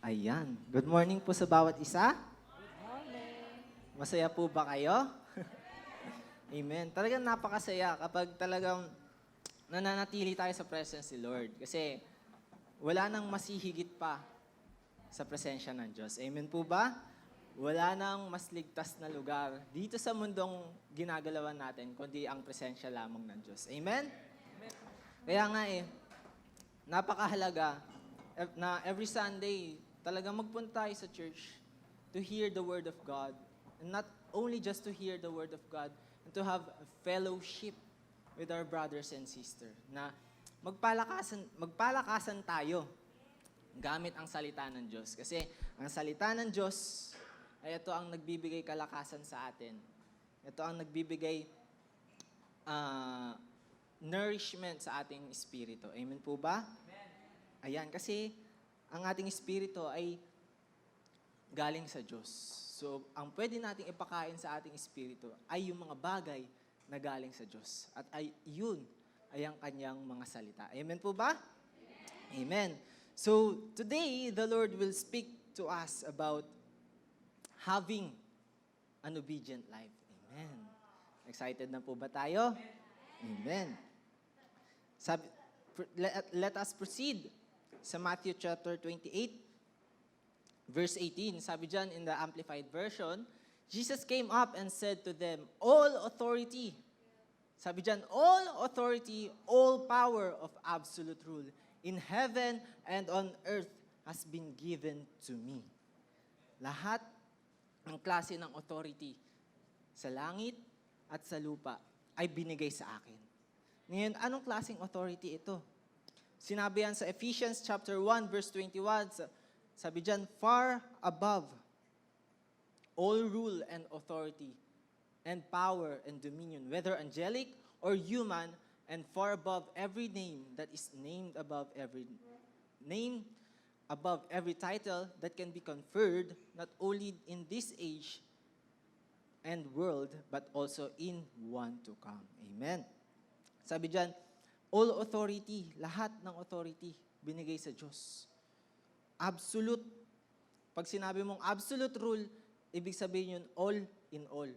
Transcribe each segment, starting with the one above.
Ayan. Good morning po sa bawat isa. Masaya po ba kayo? Amen. Talagang napakasaya kapag talagang nananatili tayo sa presence ni Lord. Kasi wala nang masihigit pa sa presensya ng Diyos. Amen po ba? Wala nang mas ligtas na lugar dito sa mundong ginagalawan natin, kundi ang presensya lamang ng Diyos. Amen? Kaya nga napakahalaga na every Sunday, talagang magpunta tayo sa church to hear the Word of God. And not only just to hear the Word of God, and to have a fellowship with our brothers and sisters. Na magpalakasan tayo gamit ang salita ng Diyos. Kasi ang salita ng Diyos ay ito ang nagbibigay kalakasan sa atin. Ito ang nagbibigay nourishment sa ating espiritu. Amen po ba? Ayan, kasi ang ating espiritu ay galing sa Diyos. So, ang pwede nating ipakain sa ating espiritu ay yung mga bagay na galing sa Diyos. At yun ay ang kanyang mga salita. Amen po ba? Amen. So, today, the Lord will speak to us about having an obedient life. Amen. Excited na po ba tayo? Amen. Let us proceed sa Matthew chapter 28, verse 18. Sabi dyan in the Amplified Version, Jesus came up and said to them, all authority, sabi dyan, all authority, all power of absolute rule in heaven and on earth has been given to me. Lahat ng klase ng authority sa langit at sa lupa ay binigay sa akin. Ngayon, anong klaseng authority ito? Sinabi yan sa Ephesians chapter 1 verse 21, sabi dyan, far above all rule and authority and power and dominion, whether angelic or human, and far above every name that is named above every name, above every title that can be conferred, not only in this age and world, but also in one to come. Amen. Sabi dyan, all authority, lahat ng authority, binigay sa Diyos. Absolute. Pag sinabi mong absolute rule, ibig sabihin yun, all in all.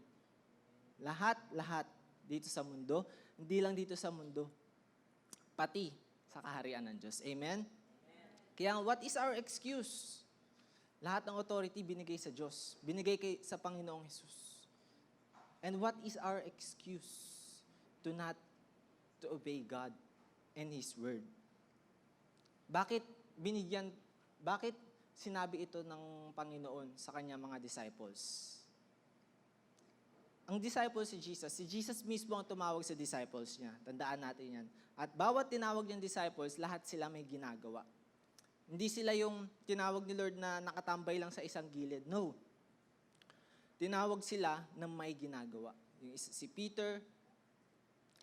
Lahat dito sa mundo, hindi lang dito sa mundo, pati sa kaharian ng Diyos. Amen? Kaya what is our excuse? Lahat ng authority binigay sa Diyos. Binigay sa Panginoong Jesus. And what is our excuse to not to obey God and His Word? Bakit sinabi ito ng Panginoon sa kanyang mga disciples? Ang disciples si Jesus mismo ang tumawag sa disciples niya. Tandaan natin yan. At bawat tinawag niyang disciples, lahat sila may ginagawa. Hindi sila yung tinawag ni Lord na nakatambay lang sa isang gilid. No. Tinawag sila na may ginagawa. Si Peter,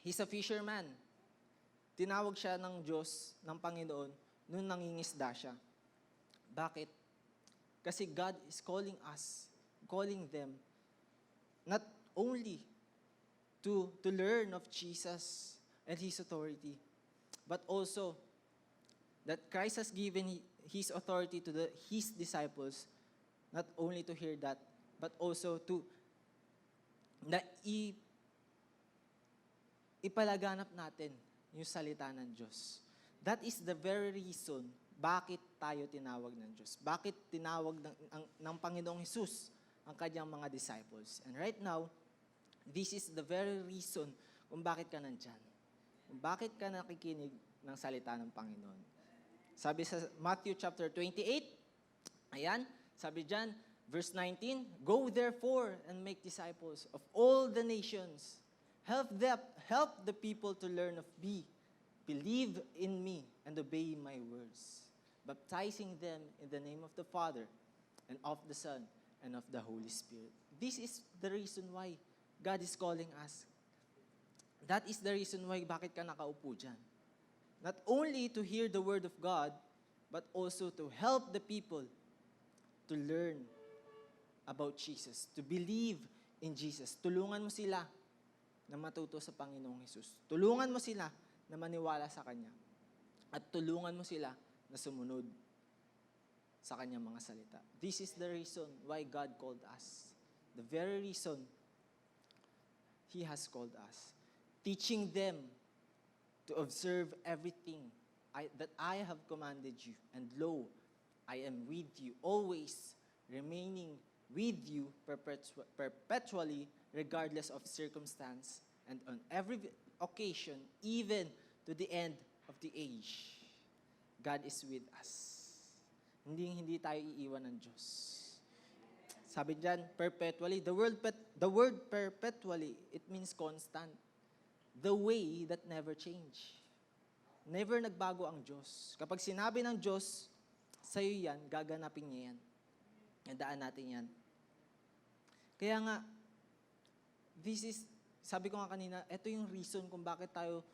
he's a fisherman. Tinawag siya ng Diyos, ng Panginoon, nung nangingisda siya. Bakit? Kasi God is calling us, calling them, not only to learn of Jesus and His authority, but also that Christ has given His authority to His disciples, not only to hear that, but also to ipalaganap natin yung salita ng Diyos. That is the very reason bakit tayo tinawag ng Diyos. Bakit tinawag ng Panginoong Hesus ang kanyang mga disciples. And right now, this is the very reason kung bakit ka nandyan. Kung bakit ka nakikinig ng salita ng Panginoon. Sabi sa Matthew chapter 28, ayan, sabi dyan, verse 19, go therefore and make disciples of all the nations. Help the people to learn of me, believe in me, and obey my words, baptizing them in the name of the Father, and of the Son, and of the Holy Spirit. This is the reason why God is calling us. That is the reason why bakit ka nakaupo dyan. Not only to hear the Word of God, but also to help the people to learn about Jesus, to believe in Jesus. Tulungan mo sila na matuto sa Panginoong Hesus. Tulungan mo sila na maniwala sa Kanya. At tulungan mo sila na sumunod sa kanyang mga salita. This is the reason why God called us. The very reason He has called us. Teaching them to observe everything that I have commanded you. And lo, I am with you always, remaining with you perpetually, regardless of circumstance, and on every occasion, even to the end of the age. God is with us. Hindi tayo iiwan ng Diyos. Sabi diyan, perpetually. The word perpetually, it means constant. The way that never change. Never nagbago ang Diyos. Kapag sinabi ng Diyos, sa'yo yan, gaganapin niya yan. Nadaan natin yan. Kaya nga, sabi ko nga kanina, ito yung reason kung bakit tayo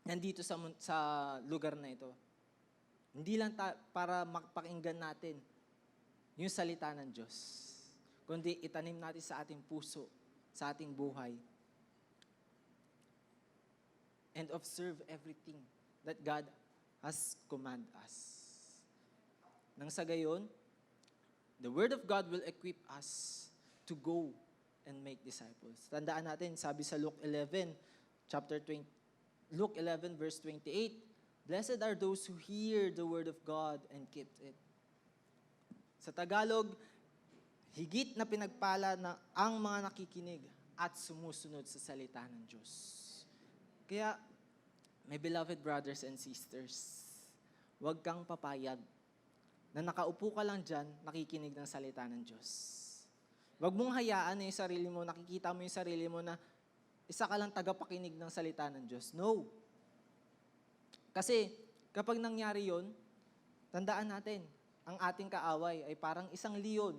nandito sa lugar na ito. Hindi lang para makapakinggan natin yung salita ng Diyos, kundi itanim natin sa ating puso, sa ating buhay, and observe everything that God has commanded us. Nang sa gayon, the Word of God will equip us to go and make disciples. Tandaan natin, sabi sa Luke 11, verse 28, Blessed are those who hear the word of God and keep it. Sa Tagalog, higit na pinagpala na ang mga nakikinig at sumusunod sa salita ng Diyos. Kaya, my beloved brothers and sisters, huwag kang papayag na nakaupo ka lang dyan, nakikinig ng salita ng Diyos. Huwag mong hayaan na yung sarili mo, nakikita mo yung sarili mo na isa ka lang tagapakinig ng salita ng Diyos. No. Kasi kapag nangyari yon, tandaan natin, ang ating kaaway ay parang isang leon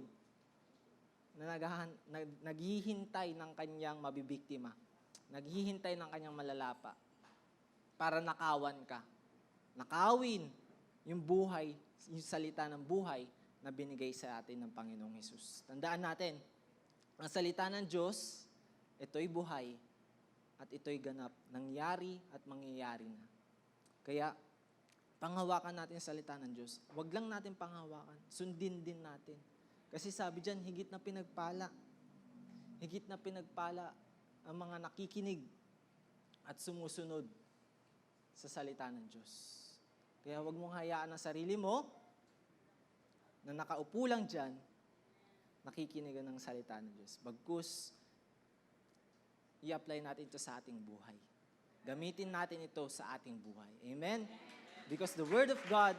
na naghihintay ng kanyang mabibiktima. Naghihintay ng kanyang malalapa para nakawan ka. Nakawin yung buhay, yung salita ng buhay na binigay sa atin ng Panginoong Hesus. Tandaan natin, ang salita ng Diyos, ito'y buhay at ito'y ganap, nangyari at mangyayari na. Kaya, panghawakan natin ang salita ng Diyos. Huwag lang natin panghawakan, sundin din natin. Kasi sabi dyan, higit na pinagpala ang mga nakikinig at sumusunod sa salita ng Diyos. Kaya huwag mong hayaan ang sarili mo na nakaupo lang dyan, nakikinig ng salita ng Diyos. Bagkus, i-apply natin ito sa ating buhay. Gamitin natin ito sa ating buhay. Amen? Because the Word of God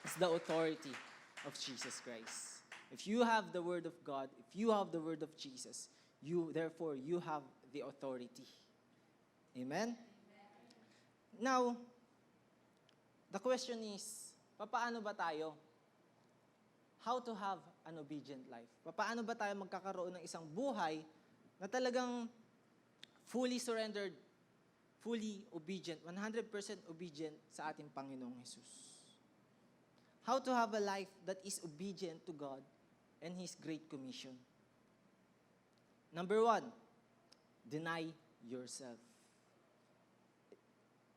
is the authority of Jesus Christ. If you have the Word of God, if you have the Word of Jesus, therefore, you have the authority. Amen? Now, the question is, paano ba tayo? How to have an obedient life? Paano ba tayo magkakaroon ng isang buhay na talagang fully surrendered, fully obedient, 100% obedient sa ating Panginoong Hesus? How to have a life that is obedient to God and His Great Commission? Number 1, deny yourself.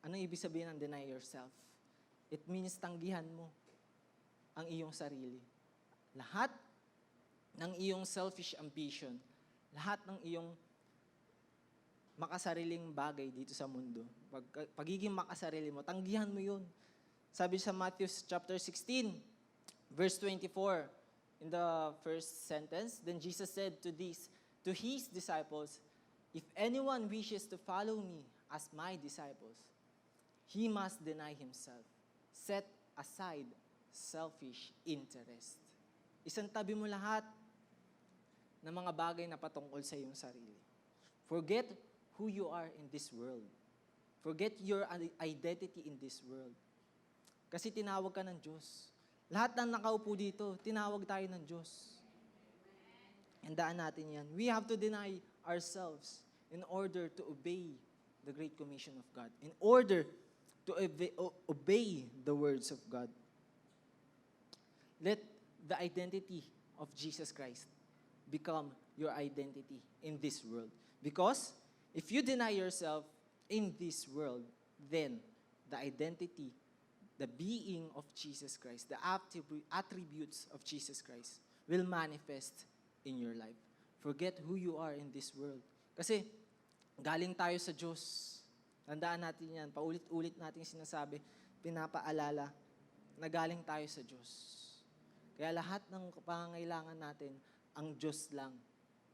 Ano ibig sabihin ng deny yourself? It means tanggihan mo ang iyong sarili. Lahat ng iyong selfish ambition, lahat ng iyong makasariling bagay dito sa mundo, pagiging makasarili mo, tanggihan mo yun. Sabi sa Matthew chapter 16, verse 24, in the first sentence, then Jesus said to His disciples, if anyone wishes to follow me as my disciples, he must deny himself, set aside selfish interest. Isang tabi mo lahat ng mga bagay na patungkol sa iyong sarili. Forget who you are in this world. Forget your identity in this world. Kasi tinawag ka ng Diyos. Lahat ng nakaupo dito, tinawag tayo ng Diyos. Handaan natin yan. We have to deny ourselves in order to obey the Great Commission of God. In order to obey the words of God. Let the identity of Jesus Christ become your identity in this world. Because if you deny yourself in this world, then the identity the being of Jesus Christ, the attributes of Jesus Christ will manifest in your life. Forget who you are in this world. Kasi galing tayo sa Diyos. Tandaan natin yan. Paulit-ulit natin sinasabi, pinapaalala na galing tayo sa Diyos. Kaya lahat ng pangangailangan natin, ang Diyos lang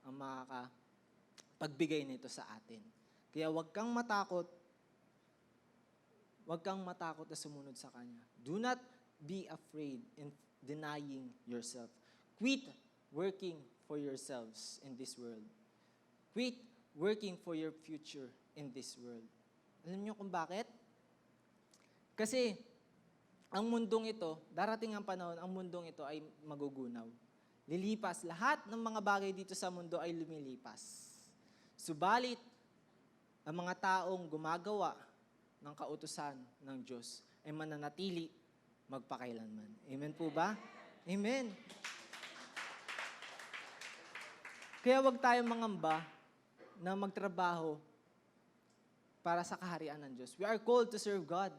ang makakapagbigay nito sa atin. Kaya huwag kang matakot na sumunod sa Kanya. Do not be afraid in denying yourself. Quit working for yourselves in this world. Quit working for your future in this world. Alam niyo kung bakit? Kasi ang mundong ito, darating ang panahon, ang mundong ito ay magugunaw. Lilipas. Lahat ng mga bagay dito sa mundo ay lumilipas. Subalit, ang mga taong gumagawa ng kautusan ng Diyos ay mananatili magpakailanman. Amen po ba? Amen. Kaya wag tayong mangamba na magtrabaho para sa kaharian ng Diyos. We are called to serve God.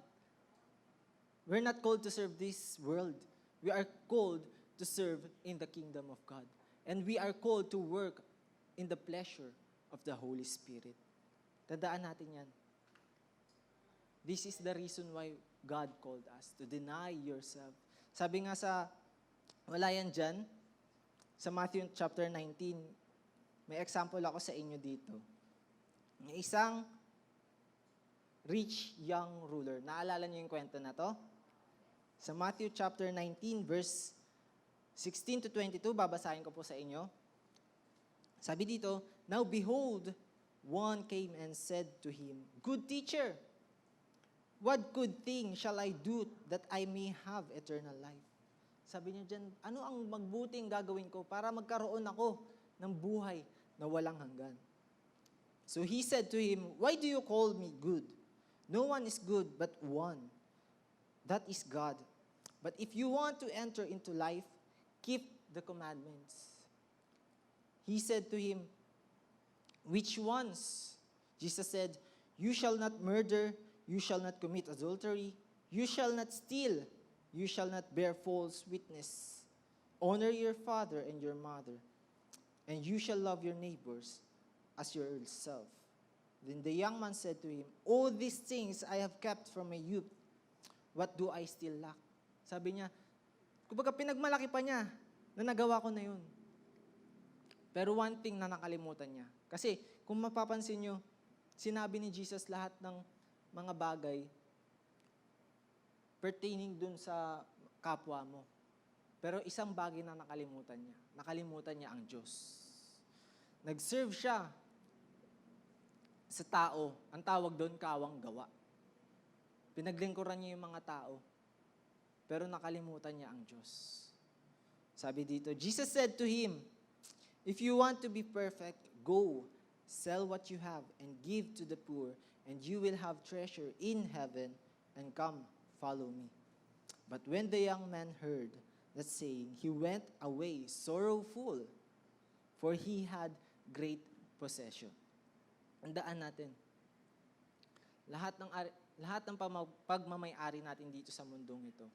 We're not called to serve this world. We are called to serve in the kingdom of God. And we are called to work in the pleasure of the Holy Spirit. Tandaan natin yan. This is the reason why God called us, to deny yourself. Sabi nga wala yan dyan, sa Matthew chapter 19, may example ako sa inyo dito. May isang rich young ruler. Naalala niyo yung kwento na to? Sa Matthew chapter 19, verse 16 to 22, babasahin ko po sa inyo. Sabi dito, "Now behold, one came and said to him, 'Good teacher, what good thing shall I do that I may have eternal life?'" Sabi niya dyan, ano ang magbuting gagawin ko para magkaroon ako ng buhay na walang hanggan? So he said to him, "Why do you call me good? No one is good but one. That is God. But if you want to enter into life, keep the commandments." He said to him, "Which ones?" Jesus said, "You shall not murder, you shall not commit adultery, you shall not steal, you shall not bear false witness. Honor your father and your mother, and you shall love your neighbors as yourself." Then the young man said to him, "All these things I have kept from my youth. What do I still lack?" Sabi niya, kumbaga pinagmalaki pa niya na nagawa ko na yun. Pero one thing na nakalimutan niya. Kasi kung mapapansin niyo, sinabi ni Jesus lahat ng mga bagay pertaining dun sa kapwa mo. Pero isang bagay na nakalimutan niya. Nakalimutan niya ang Diyos. Nag-serve siya sa tao. Ang tawag doon, kawang gawa. Pinaglingkuran niya yung mga tao. Pero nakalimutan niya ang Diyos. Sabi dito, Jesus said to him, "If you want to be perfect, go, sell what you have and give to the poor, and you will have treasure in heaven, and come, follow me." But when the young man heard that saying, he went away sorrowful, for he had great possession. Tandaan natin, lahat ng pagmamay-ari natin dito sa mundong ito,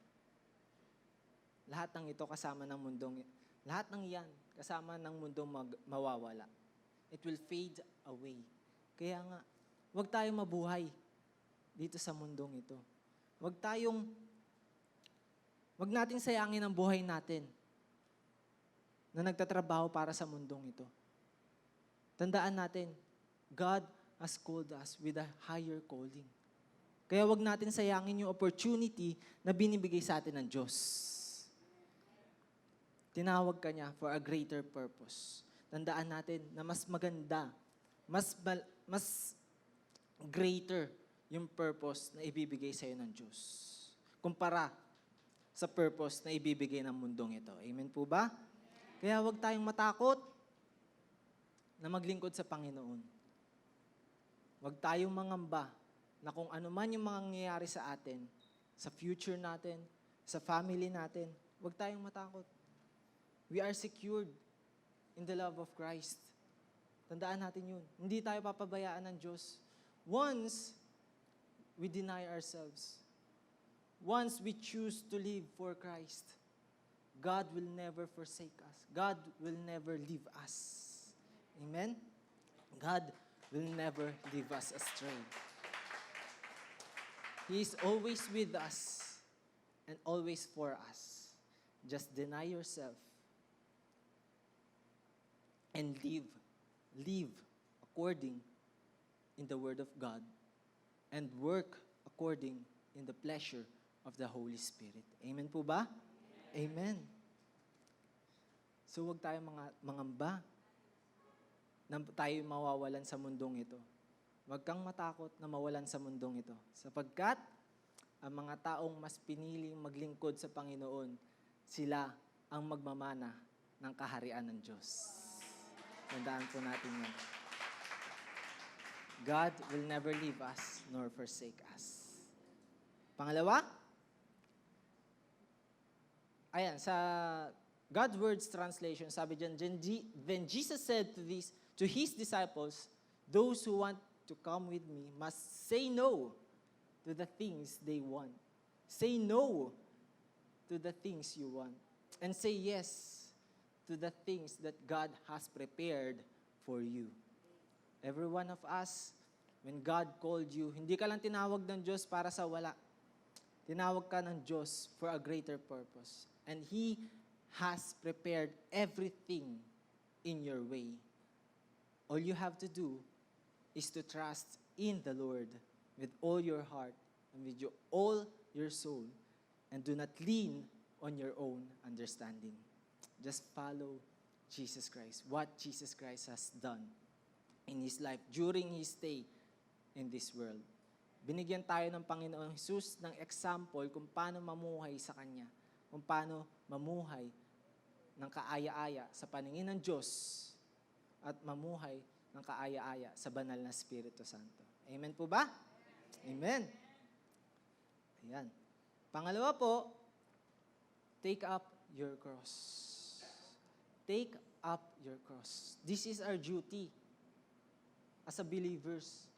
lahat ng ito kasama ng mundong, lahat ng yan kasama ng mundong mawawala. It will fade away. Kaya nga, huwag tayong mabuhay dito sa mundong ito. Huwag natin sayangin ang buhay natin na nagtatrabaho para sa mundong ito. Tandaan natin, God has called us with a higher calling. Kaya huwag natin sayangin yung opportunity na binibigay sa atin ng Diyos. Tinawag ka niya for a greater purpose. Tandaan natin na mas maganda, mas greater yung purpose na ibibigay sa'yo ng Diyos kumpara sa purpose na ibibigay ng mundong ito. Amen po ba? Kaya huwag tayong matakot na maglingkod sa Panginoon. Huwag tayong mangamba na kung ano man yung mga nangyayari sa atin, sa future natin, sa family natin, huwag tayong matakot. We are secured in the love of Christ. Tandaan natin yun. Hindi tayo papabayaan ng Diyos. Once we deny ourselves, once we choose to live for Christ, God will never forsake us. God will never leave us. Amen? God will never leave us astray. He is always with us and always for us. Just deny yourself and live according in the Word of God and work according in the pleasure of the Holy Spirit. Amen po ba? Amen. So huwag tayo mangamba na tayo mawawalan sa mundong ito. Huwag kang matakot na mawalan sa mundong ito. Sapagkat ang mga taong mas piniling maglingkod sa Panginoon, sila ang magmamana ng kaharian ng Diyos. Tandaan po natin yan. God will never leave us nor forsake us. Pangalawa, ayan, sa God's Words translation, sabi dyan, then Jesus said to his disciples, those who want to come with me must say no to the things they want. Say no to the things you want. And say yes to the things that God has prepared for you. Every one of us, when God called you, hindi ka lang tinawag ng Diyos para sa wala. Tinawag ka ng Diyos for a greater purpose. And He has prepared everything in your way. All you have to do is to trust in the Lord with all your heart and with all your soul, and do not lean on your own understanding. Just follow Jesus Christ, what Jesus Christ has done in His life during His stay in this world. Binigyan tayo ng Panginoong Jesus ng example kung paano mamuhay sa Kanya, kung paano mamuhay ng kaaya-aya sa paningin ng Diyos at mamuhay ng kaaya-aya sa banal na Espiritu Santo. Amen po ba? Amen. Ayan. Pangalawa po, take up your cross. Take up your cross. This is our duty as a believers.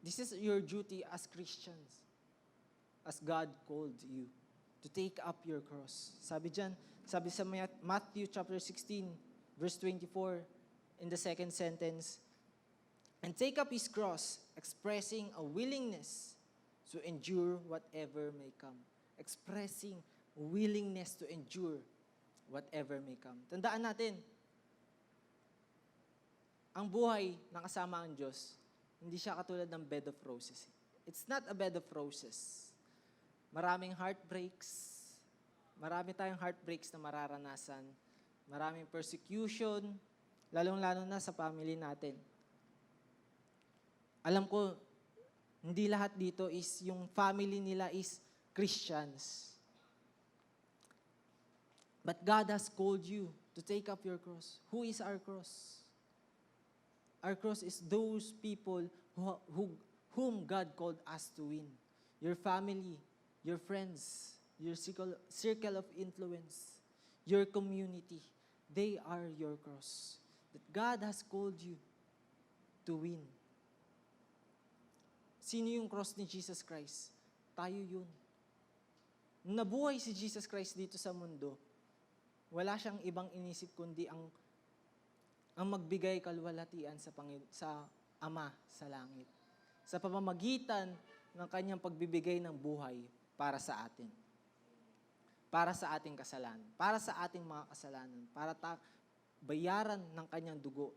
This is your duty as Christians, as God called you, to take up your cross. Sabi sa Matthew chapter 16, verse 24, in the second sentence, and take up his cross, expressing a willingness to endure whatever may come. Expressing willingness to endure whatever may come. Tandaan natin, ang buhay na kasama ang Diyos, hindi siya katulad ng bed of roses. It's not a bed of roses. Maraming heartbreaks. Marami tayong heartbreaks na mararanasan. Maraming persecution, lalong-lalo na sa family natin. Alam ko, hindi lahat dito is, yung family nila is Christians. But God has called you to take up your cross. Who is our cross? Our cross is those people whom God called us to win. Your family, your friends, your circle of influence, your community, they are your cross. That God has called you to win. Sino yung cross ni Jesus Christ? Tayo yun. Nung nabuhay si Jesus Christ dito sa mundo, wala siyang ibang inisip kundi ang magbigay kalwalhatian sa Ama sa langit. Sa pamamagitan ng kanyang pagbibigay ng buhay para sa atin. Para sa ating kasalanan. Para sa ating mga kasalanan. Para bayaran ng kanyang dugo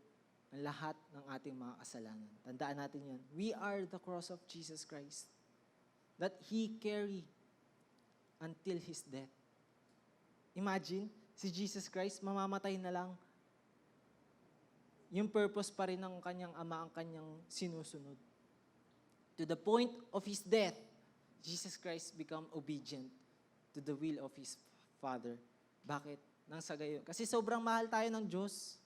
ang lahat ng ating mga kasalanan. Tandaan natin yan. We are the cross of Jesus Christ that He carried until His death. Imagine, si Jesus Christ, mamamatay na lang. Yung purpose pa rin ng kanyang Ama ang kanyang sinusunod. To the point of His death, Jesus Christ become obedient to the will of His Father. Bakit? Nang sa gayon. Kasi sobrang mahal tayo ng Diyos.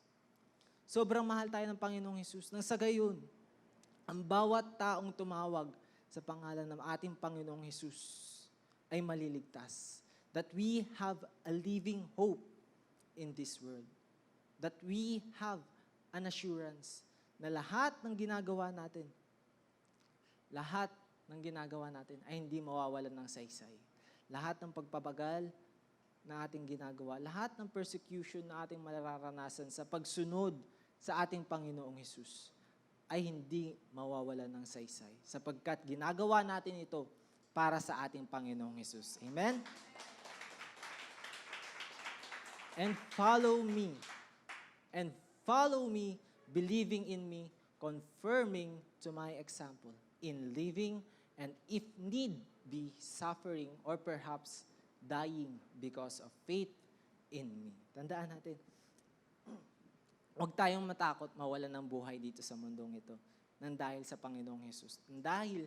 Sobrang mahal tayo ng Panginoong Hesus. Nang sa gayon, ang bawat taong tumawag sa pangalan ng ating Panginoong Hesus ay maliligtas. That we have a living hope in this world. That we have an assurance na lahat ng ginagawa natin, lahat ng ginagawa natin ay hindi mawawalan ng saysay. Lahat ng pagpapagal na ating ginagawa, lahat ng persecution na ating mararanasan sa pagsunod sa ating Panginoong Hesus ay hindi mawawalan ng saysay sapagkat ginagawa natin ito para sa ating Panginoong Hesus. Amen? And follow me. And follow me, believing in me, confirming to my example in living and if need be suffering or perhaps dying because of faith in me. Tandaan natin, huwag tayong matakot mawalan ng buhay dito sa mundong ito nang dahil sa Panginoong Hesus. Nang dahil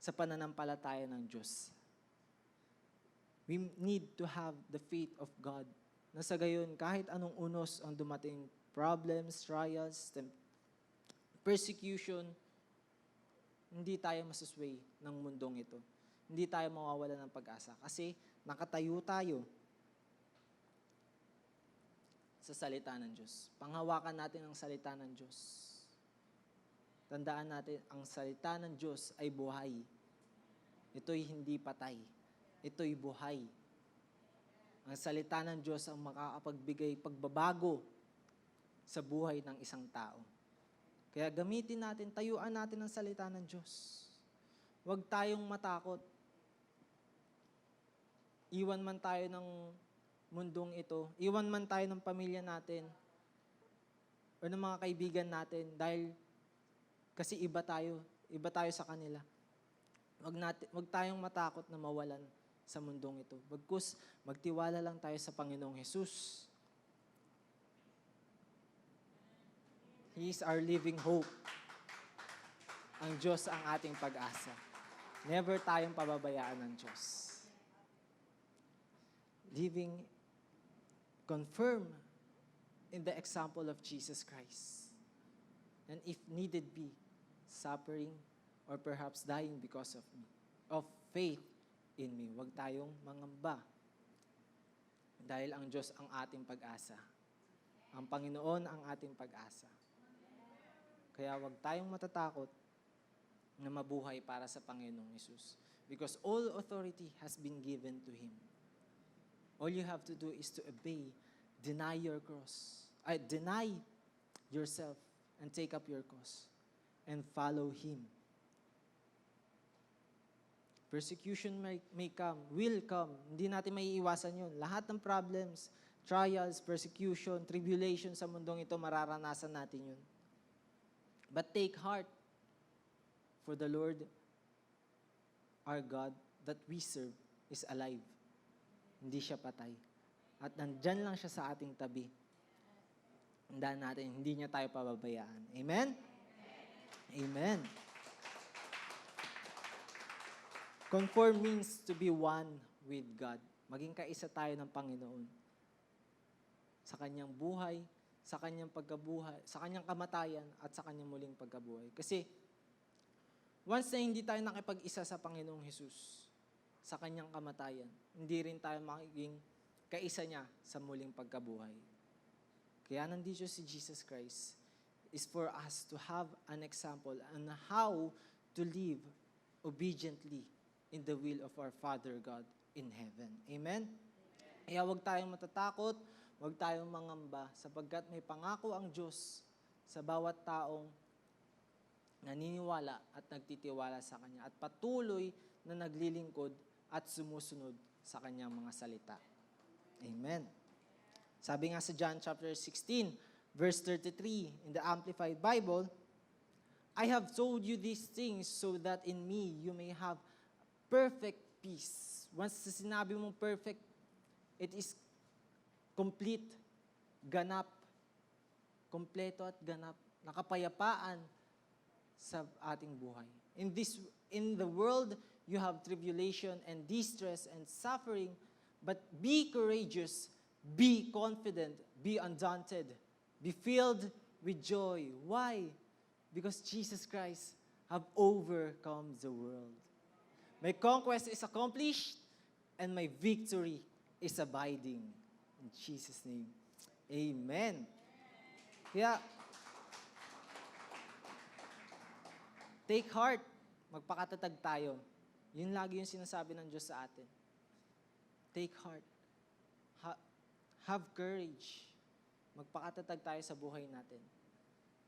sa pananampalataya ng Diyos. We need to have the faith of God na sa gayon kahit anong unos ang dumating, problems, trials, persecution, hindi tayo masusway ng mundong ito. Hindi tayo mawawala ng pag-asa kasi nakatayo tayo sa salita ng Diyos. Panghawakan natin ang salita ng Diyos. Tandaan natin, ang salita ng Diyos ay buhay. Ito'y hindi patay. Ito'y buhay. Ang salita ng Diyos ang makakapagbigay pagbabago sa buhay ng isang tao. Kaya gamitin natin, tayuan natin ang salita ng Diyos. Huwag tayong matakot. Iwan man tayo ng mundong ito, iwan man tayo ng pamilya natin, o ng mga kaibigan natin, dahil kasi iba tayo sa kanila. Huwag tayong matakot na mawalan sa mundong ito. Bagkus, magtiwala lang tayo sa Panginoong Hesus. He is our living hope. Ang Diyos ang ating pag-asa. Never tayong pababayaan ng Diyos. Living, confirm in the example of Jesus Christ. And if needed be, suffering or perhaps dying because of me, of faith in me. Huwag tayong mangamba. Dahil ang Diyos ang ating pag-asa. Ang Panginoon ang ating pag-asa. Kaya huwag tayong matatakot na mabuhay para sa Panginoong Hesus. Because all authority has been given to Him. All you have to do is to obey, deny your cross, deny yourself, and take up your cross, and follow Him. Persecution may come, will come. Hindi natin maiiwasan yun. Lahat ng problems, trials, persecution, tribulation sa mundong ito, mararanasan natin yun. But take heart, for the Lord, our God, that we serve, is alive. Hindi siya patay. At nandyan lang siya sa ating tabi. Tandaan natin, hindi niya tayo pababayaan. Amen? Amen. Conform means to be one with God. Maging kaisa tayo ng Panginoon. Sa kanyang buhay, sa kanyang pagkabuhay, sa kanyang kamatayan, at sa kanyang muling pagkabuhay. Kasi, once na hindi tayo nakipag-isa sa Panginoong Hesus, sa kanyang kamatayan, hindi rin tayo magiging kaisa niya sa muling pagkabuhay. Kaya nandito si Jesus Christ is for us to have an example on how to live obediently in the will of our Father God in heaven. Amen? Kaya huwag tayong matatakot, huwag tayong mangamba, sapagkat may pangako ang Diyos sa bawat taong naniniwala at nagtitiwala sa Kanya at patuloy na naglilingkod at sumusunod sa Kanyang mga salita. Amen. Sabi nga sa John chapter 16, verse 33 in the Amplified Bible, I have told you these things so that in me you may have perfect peace. Once sinabi mong perfect, it is complete, ganap, kompleto at ganap, nakapayapaan sa ating buhay. In the world, you have tribulation and distress and suffering, but be courageous, be confident, be undaunted, be filled with joy. Why? Because Jesus Christ have overcome the world. My conquest is accomplished, and my victory is abiding. In Jesus' name, amen. Kaya, take heart, magpakatatag tayo. Yun lagi yung sinasabi ng Diyos sa atin. Take heart. Have courage. Magpakatatag tayo sa buhay natin.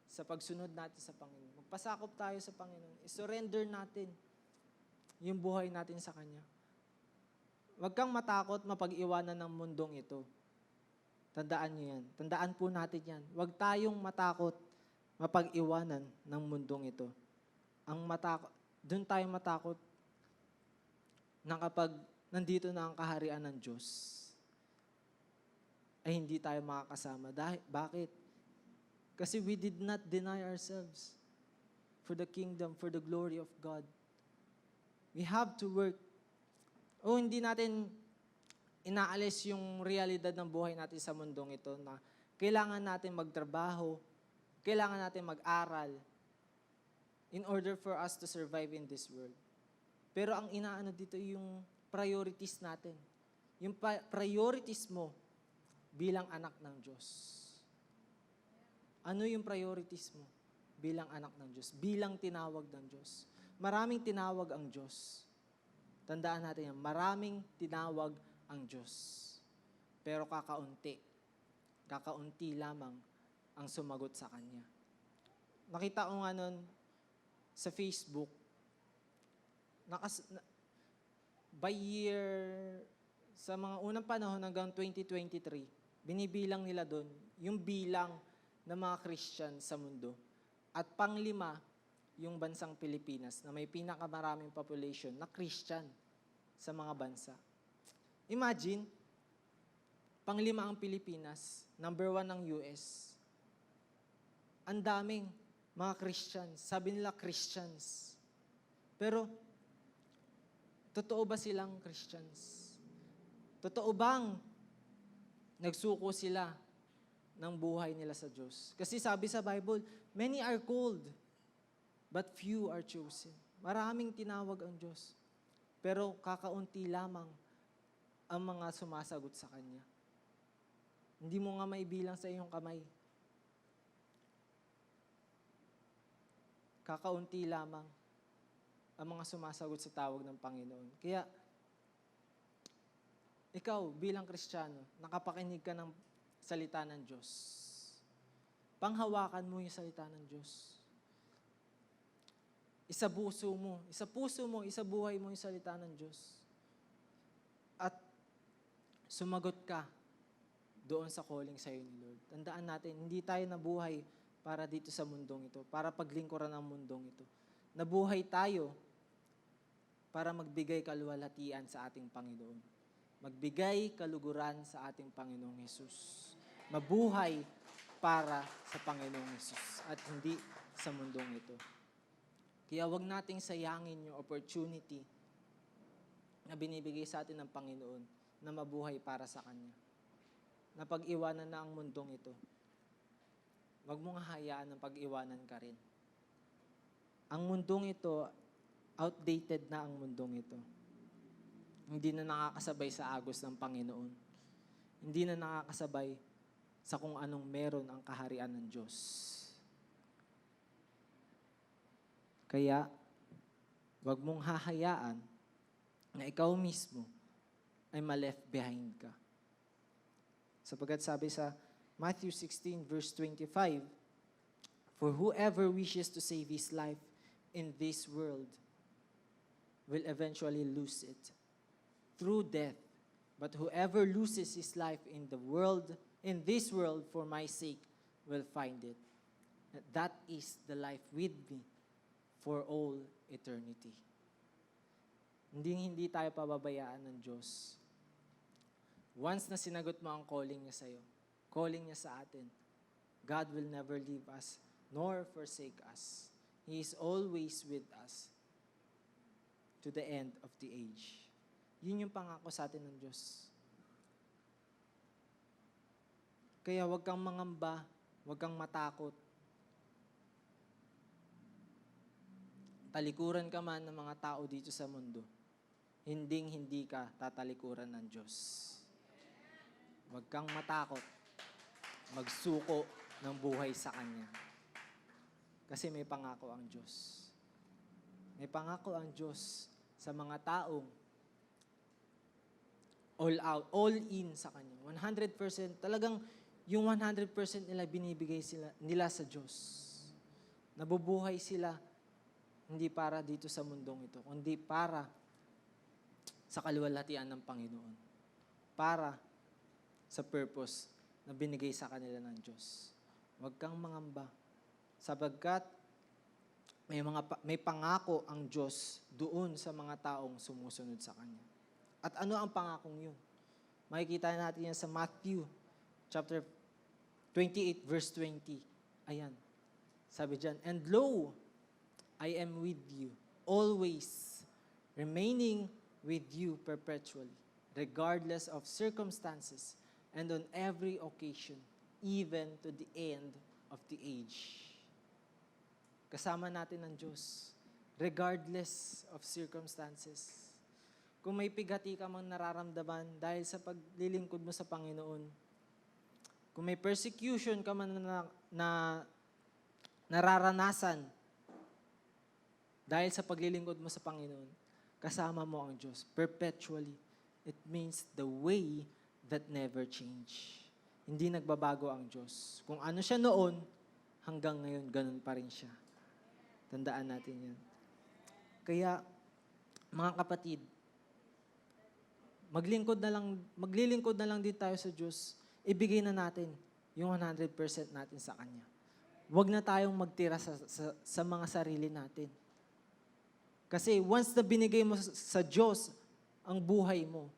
Sa pagsunod natin sa Panginoon. Magpasakop tayo sa Panginoon. I-surrender natin yung buhay natin sa Kanya. Huwag kang matakot mapag-iwanan ng mundong ito. Tandaan niyo yan. Tandaan po natin yan. Huwag tayong matakot mapag-iwanan ng mundong ito. Doon tayo matakot na kapag nandito na ang kaharian ng Diyos, ay hindi tayo makakasama. Bakit? Kasi we did not deny ourselves for the kingdom, for the glory of God. We have to work. Hindi natin inaalis yung realidad ng buhay natin sa mundong ito na kailangan natin magtrabaho, kailangan natin mag-aral in order for us to survive in this world. Pero ang inaano dito yung priorities natin. Yung priorities mo bilang anak ng Diyos. Ano yung priorities mo bilang anak ng Diyos? Bilang tinawag ng Diyos. Maraming tinawag ang Diyos. Tandaan natin yan. Maraming tinawag ang Diyos. Pero kakaunti lamang ang sumagot sa Kanya. Nakita ko nga nun sa Facebook, by year, sa mga unang panahon hanggang 2023, binibilang nila doon yung bilang ng mga Christian sa mundo. At panglima, yung bansang Pilipinas na may pinakamaraming population na Christian sa mga bansa. Imagine, panglima ang Pilipinas, number 1 ang US. Ang daming mga Christians. Sabi nila Christians. Pero, totoo ba silang Christians? Totoo bang nagsuko sila ng buhay nila sa Diyos? Kasi sabi sa Bible, many are called, but few are chosen. Maraming tinawag ang Diyos. Pero kakaunti lamang ang mga sumasagot sa Kanya. Hindi mo nga maibilang sa iyong kamay. Kakaunti lamang ang mga sumasagot sa tawag ng Panginoon. Kaya, ikaw bilang Kristiyano, nakapakinig ka ng salita ng Diyos. Panghawakan mo yung salita ng Diyos. Isapuso mo, isabuhay mo yung salita ng Diyos. At sumagot ka doon sa calling sa iyo ni Lord. Tandaan natin, hindi tayo nabuhay para dito sa mundong ito, para paglingkuran ng mundong ito. Nabuhay tayo para magbigay kaluwalhatian sa ating Panginoon. Magbigay kaluguran sa ating Panginoong Hesus. Mabuhay para sa Panginoong Hesus at hindi sa mundong ito. Kaya wag nating sayangin yung opportunity na binibigay sa atin ng Panginoon na mabuhay para sa Kanya. Na pag-iwanan na ang mundong ito. Wag mong hahayaan ng pag-iwanan ka rin. Ang mundong ito, outdated na ang mundong ito. Hindi na nakakasabay sa agos ng Panginoon. Hindi na nakakasabay sa kung anong meron ang kaharian ng Diyos. Kaya, wag mong hahayaan na ikaw mismo ay ma-left behind ka. Sapagkat sabi sa Matthew 16 verse 25, "For whoever wishes to save his life in this world will eventually lose it through death. But whoever loses his life in this world for my sake will find it. That is the life with me for all eternity." Hindi tayo pababayaan ng Diyos. Once na sinagot mo ang calling niya sa'yo, calling niya sa atin, God will never leave us nor forsake us. He is always with us to the end of the age. Yun yung pangako sa atin ng Diyos. Kaya huwag kang mangamba, huwag kang matakot. Talikuran ka man ng mga tao dito sa mundo, hindi ka tatalikuran ng Diyos. Huwag kang matakot. Magsuko ng buhay sa Kanya. Kasi may pangako ang Diyos. May pangako ang Diyos sa mga taong all out, all in sa Kanya. 100%, talagang yung 100% nila binibigay nila sa Diyos. Nabubuhay sila hindi para dito sa mundong ito, kundi para sa kaluwalhatian ng Panginoon. Para sa purpose na binigay sa kanila ng Diyos. Huwag kang mangamba, sapagkat may pangako ang Diyos doon sa mga taong sumusunod sa Kanya. At ano ang pangakong yun? Makikita natin yan sa Matthew chapter 28, verse 20. Ayan. Sabi dyan, "And lo, I am with you, always, remaining with you perpetually, regardless of circumstances, and on every occasion, even to the end of the age." Kasama natin ang Diyos, regardless of circumstances. Kung may pigati ka mang nararamdaman dahil sa paglilingkod mo sa Panginoon, kung may persecution ka man na nararanasan dahil sa paglilingkod mo sa Panginoon, kasama mo ang Diyos perpetually. It means the way that never change. Hindi nagbabago ang Diyos. Kung ano siya noon, hanggang ngayon, ganun pa rin siya. Tandaan natin yan. Kaya, mga kapatid, maglilingkod na lang din tayo sa Diyos. Ibigay na natin yung 100% natin sa Kanya. Huwag na tayong magtira sa mga sarili natin. Kasi once na binigay mo sa Diyos ang buhay mo,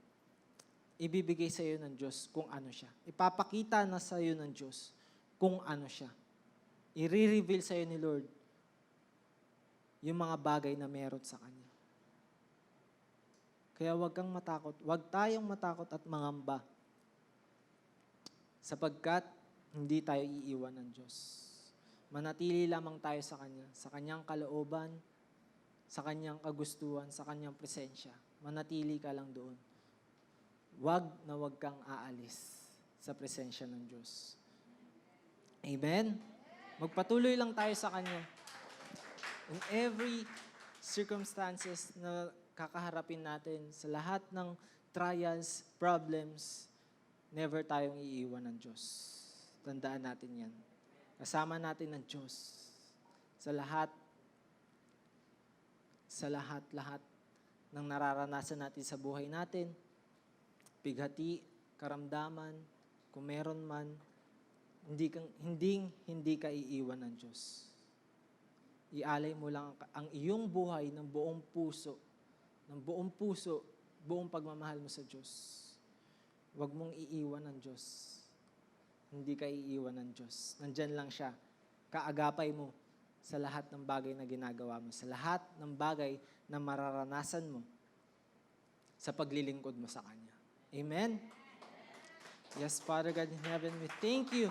ibibigay sa iyo ng Diyos kung ano siya. Ipapakita na sa iyo ng Diyos kung ano siya. I-reveal sa iyo ni Lord yung mga bagay na meron sa Kanya. Kaya huwag kang matakot. Huwag tayong matakot at mangamba. Sapagkat hindi tayo iiwan ng Diyos. Manatili lamang tayo sa Kanya, sa Kanyang kalooban, sa Kanyang kagustuhan, sa Kanyang presensya. Manatili ka lang doon. Huwag kang aalis sa presensya ng Diyos. Amen? Magpatuloy lang tayo sa Kanya. In every circumstances na kakaharapin natin, sa lahat ng trials, problems, never tayong iiwan ng Diyos. Tandaan natin yan. Kasama natin ng Diyos sa lahat ng nararanasan natin sa buhay natin, pighati, karamdaman, kung meron man, hindi ka iiwan ng Diyos. Ialay mo lang ang iyong buhay ng buong puso, buong pagmamahal mo sa Diyos. Huwag mong iiwan ng Diyos. Hindi ka iiwan ng Diyos. Nandyan lang siya. Kaagapay mo sa lahat ng bagay na ginagawa mo, sa lahat ng bagay na mararanasan mo sa paglilingkod mo sa Kanya. Amen? Yes, Father God in heaven, we thank you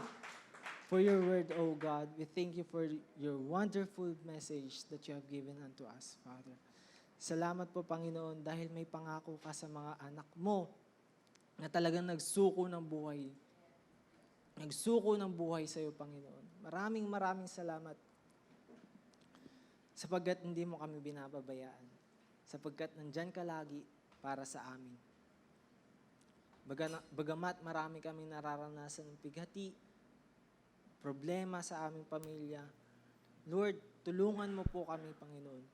for your word, O God. We thank you for your wonderful message that you have given unto us, Father. Salamat po, Panginoon, dahil may pangako ka sa mga anak mo na talagang nagsuko ng buhay. Nagsuko ng buhay sa iyo, Panginoon. Maraming salamat sapagkat hindi mo kami binababayaan. Sapagkat nandyan ka lagi para sa amin. Bagamat marami kaming nararanasan ng pighati, problema sa aming pamilya, Lord, tulungan mo po kami, Panginoon,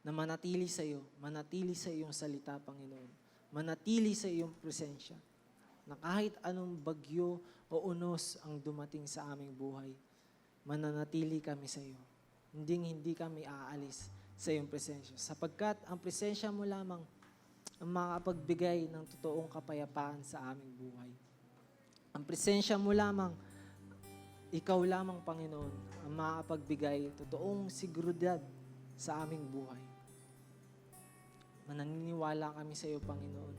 na manatili sa iyo, manatili sa iyong salita, Panginoon, manatili sa iyong presensya, na kahit anong bagyo o unos ang dumating sa aming buhay, mananatili kami sa iyo. Hindi kami aalis sa iyong presensya. Sapagkat ang presensya mo lamang ang makapagbigay ng totoong kapayapaan sa aming buhay. Ang presensya mo lamang, ikaw lamang, Panginoon, ang makapagbigay totoong seguridad sa aming buhay. Mananiniwala kami sa iyo, Panginoon.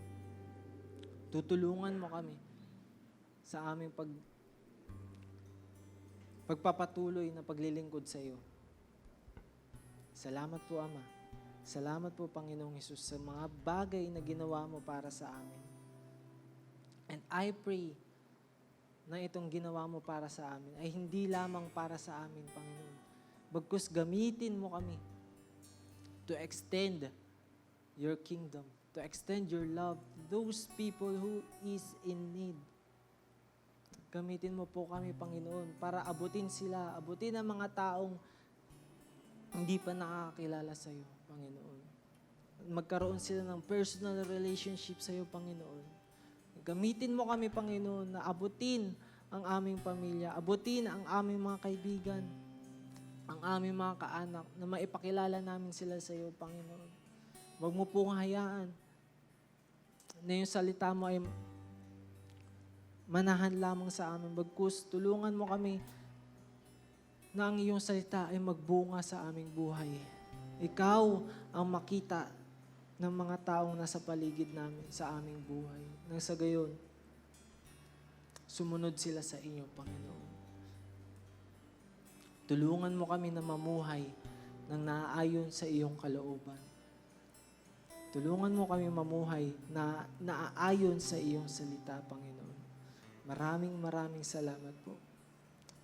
Tutulungan mo kami sa aming pagpapatuloy na paglilingkod sa iyo. Salamat po, Ama. Salamat po, Panginoong Hesus, sa mga bagay na ginawa mo para sa amin. And I pray na itong ginawa mo para sa amin ay hindi lamang para sa amin, Panginoon. Bagkus gamitin mo kami to extend your kingdom, to extend your love to those people who is in need. Gamitin mo po kami, Panginoon, para abutin sila, abutin ang mga taong hindi pa nakakakilala sa iyo, Panginoon. Magkaroon sila ng personal relationship sa iyo, Panginoon. Gamitin mo kami, Panginoon, na abutin ang aming pamilya, abutin ang aming mga kaibigan, ang aming mga kaanak, na maipakilala namin sila sa iyo, Panginoon. Huwag mo pong hayaan na yung salita mo ay manahan lamang sa amin. Bagkus, tulungan mo kami na ang iyong salita ay magbunga sa aming buhay. Ikaw ang makita ng mga taong nasa paligid namin sa aming buhay. Nang sa gayon, sumunod sila sa inyo, Panginoon. Tulungan mo kami na mamuhay ng naaayon sa iyong kalooban. Tulungan mo kami mamuhay na naaayon sa iyong salita, Panginoon. Maraming salamat po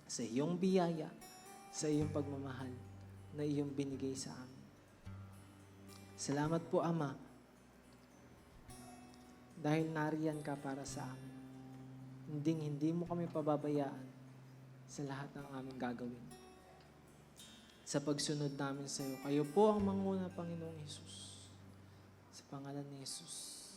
sa iyong biyaya, sa iyong pagmamahal na iyong binigay sa amin. Salamat po, Ama, dahil nariyan ka para sa amin. Hindi mo kami pababayaan sa lahat ng aming gagawin. Sa pagsunod namin sa iyo, kayo po ang manguna, Panginoong Hesus. Sa pangalan ni Jesus.